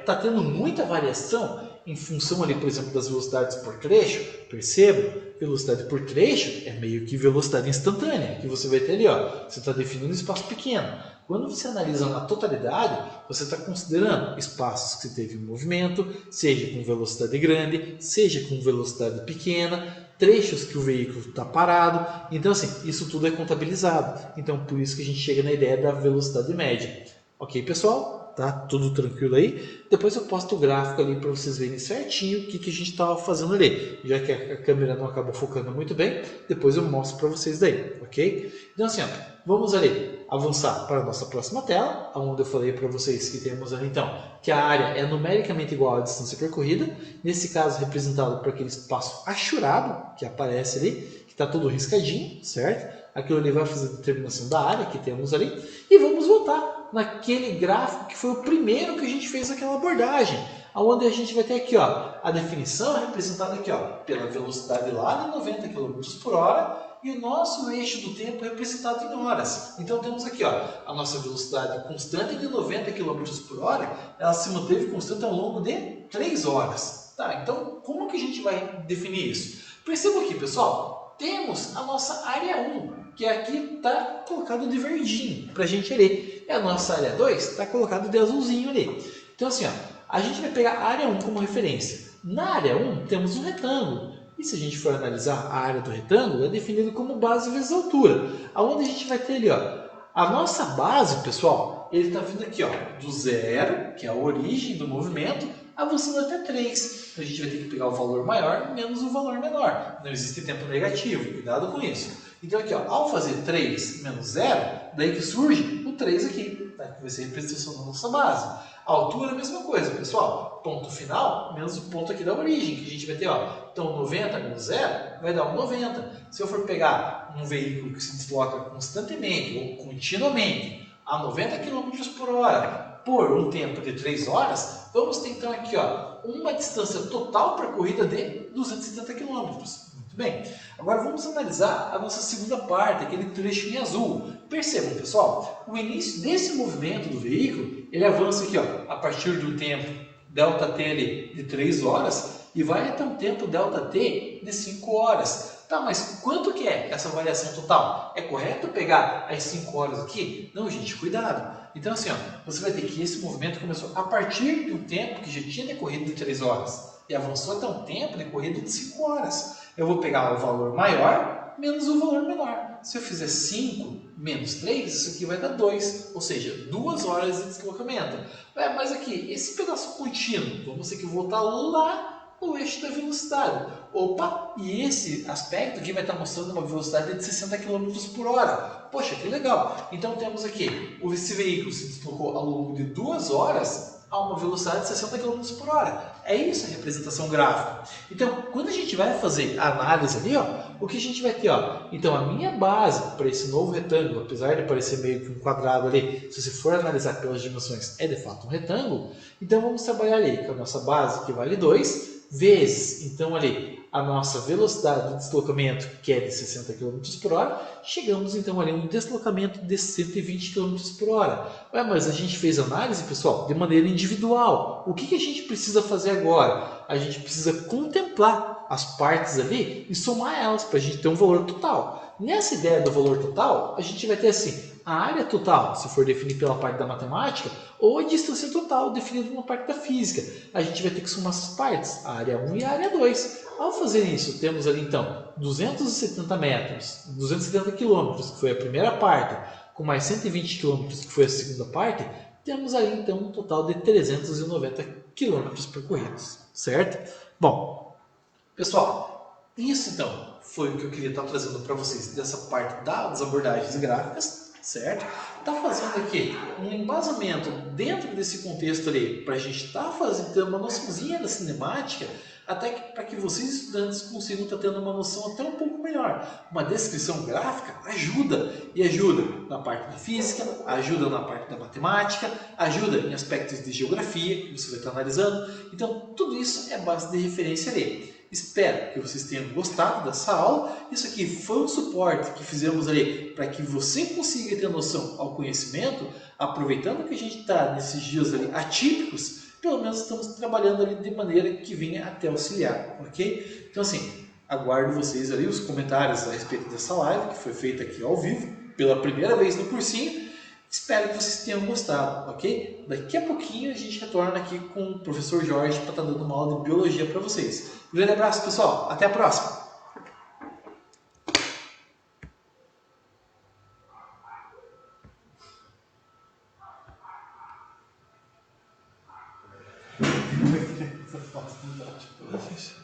D: tá tendo muita variação em função ali, por exemplo, das velocidades por trecho. Perceba, velocidade por trecho é meio que velocidade instantânea, que você vai ter ali, ó, você está definindo um espaço pequeno. Quando você analisa na totalidade, você está considerando espaços que teve movimento, seja com velocidade grande, seja com velocidade pequena, trechos que o veículo está parado. Então, assim, isso tudo é contabilizado. Então, por isso que a gente chega na ideia da velocidade média. Ok, pessoal? Tá tudo tranquilo aí? Depois eu posto o gráfico ali para vocês verem certinho o que a gente estava fazendo ali. Já que a câmera não acabou focando muito bem, depois eu mostro para vocês daí, ok? Então, assim, ó, vamos ali avançar para a nossa próxima tela, onde eu falei para vocês que temos ali então que a área é numericamente igual à distância percorrida, nesse caso representado por aquele espaço achurado que aparece ali, que está todo riscadinho, certo? Aquilo ali vai fazer a determinação da área que temos ali, e vamos voltar naquele gráfico que foi o primeiro que a gente fez aquela abordagem, onde a gente vai ter aqui, ó, a definição representada aqui, ó, pela velocidade lá de 90 km por hora, e o nosso eixo do tempo representado em horas. Então temos aqui, ó, a nossa velocidade constante de 90 km por hora, ela se manteve constante ao longo de 3 horas. Tá, então como que a gente vai definir isso? Perceba aqui, pessoal, temos a nossa área 1, que aqui está colocado de verdinho para a gente ler. E a nossa área 2 está colocado de azulzinho ali. Então assim, ó, a gente vai pegar a área 1 como referência. Na área 1 temos um retângulo. E se a gente for analisar a área do retângulo, é definido como base vezes altura. Aonde a gente vai ter ali, ó, a nossa base, pessoal, ele está vindo aqui, ó, do 0, que é a origem do movimento, avançando até 3. Então a gente vai ter que pegar o valor maior menos o valor menor. Não existe tempo negativo, cuidado com isso. Então aqui, ó, ao fazer 3 menos 0, daí que surge o 3 aqui, tá? Que vai ser a representação da nossa base. A altura é a mesma coisa, pessoal. Ponto final menos o ponto aqui da origem, que a gente vai ter, ó. Então 90 menos 0 vai dar um 90. Se eu for pegar um veículo que se desloca constantemente ou continuamente a 90 km por hora por um tempo de 3 horas, vamos ter então aqui, ó, uma distância total percorrida de 270 km. Muito bem. Agora vamos analisar a nossa segunda parte, aquele trecho em azul. Percebam, pessoal, o início desse movimento do veículo, ele avança aqui, ó, a partir do tempo ΔT ali de 3 horas e vai até um tempo ΔT de 5 horas. Tá, mas quanto que é essa variação total? É correto pegar as 5 horas aqui? Não, gente, cuidado. Então assim, ó, você vai ter que esse movimento começou a partir de um tempo que já tinha decorrido de 3 horas e avançou até um tempo decorrido de 5 horas. Eu vou pegar o valor maior menos o valor menor. Se eu fizer 5 menos 3, isso aqui vai dar 2, ou seja, 2 horas de deslocamento. Mas aqui, esse pedaço contínuo, vamos ter que voltar lá no eixo da velocidade. Opa, e esse aspecto aqui vai estar mostrando uma velocidade de 60 km por hora. Poxa, que legal! Então temos aqui, esse veículo se deslocou ao longo de 2 horas a uma velocidade de 60 km por hora. É isso a representação gráfica. Então, quando a gente vai fazer a análise ali, ó, o que a gente vai ter? Ó, então, a minha base para esse novo retângulo, apesar de parecer meio que um quadrado ali, se você for analisar pelas dimensões, é de fato um retângulo. Então, vamos trabalhar ali com a nossa base, que vale 2, vezes, então, ali, a nossa velocidade de deslocamento, que é de 60 km por hora, chegamos então ali a um deslocamento de 120 km por hora. Mas a gente fez análise, pessoal, de maneira individual. O que a gente precisa fazer agora? A gente precisa contemplar as partes ali e somar elas para a gente ter um valor total. Nessa ideia do valor total, a gente vai ter assim, a área total, se for definir pela parte da matemática, ou a distância total, definida na parte da física. A gente vai ter que somar essas partes, a área 1 e a área 2. Ao fazer isso, temos ali então 270 metros, 270 quilômetros, que foi a primeira parte, com mais 120 km, que foi a segunda parte, temos aí então um total de 390 km percorridos, certo? Bom, pessoal, isso então foi o que eu queria estar trazendo para vocês dessa parte das abordagens gráficas, certo? Tá fazendo aqui um embasamento dentro desse contexto ali, para a gente estar fazendo ter uma noçãozinha da cinemática, até para que vocês estudantes consigam estar tendo uma noção até um pouco melhor. Uma descrição gráfica ajuda, e ajuda na parte da física, ajuda na parte da matemática, ajuda em aspectos de geografia, que você vai estar analisando. Então, tudo isso é base de referência ali. Espero que vocês tenham gostado dessa aula. Isso aqui foi um suporte que fizemos ali para que você consiga ter noção ao conhecimento, aproveitando que a gente está nesses dias ali atípicos, pelo menos estamos trabalhando ali de maneira que venha até auxiliar, ok? Então assim, aguardo vocês ali os comentários a respeito dessa live, que foi feita aqui ao vivo, pela primeira vez no cursinho. Espero que vocês tenham gostado, ok? Daqui a pouquinho a gente retorna aqui com o professor Jorge para estar dando uma aula de biologia para vocês. Um grande abraço, pessoal. Até a próxima!
C: Essa foto não dá, tipo,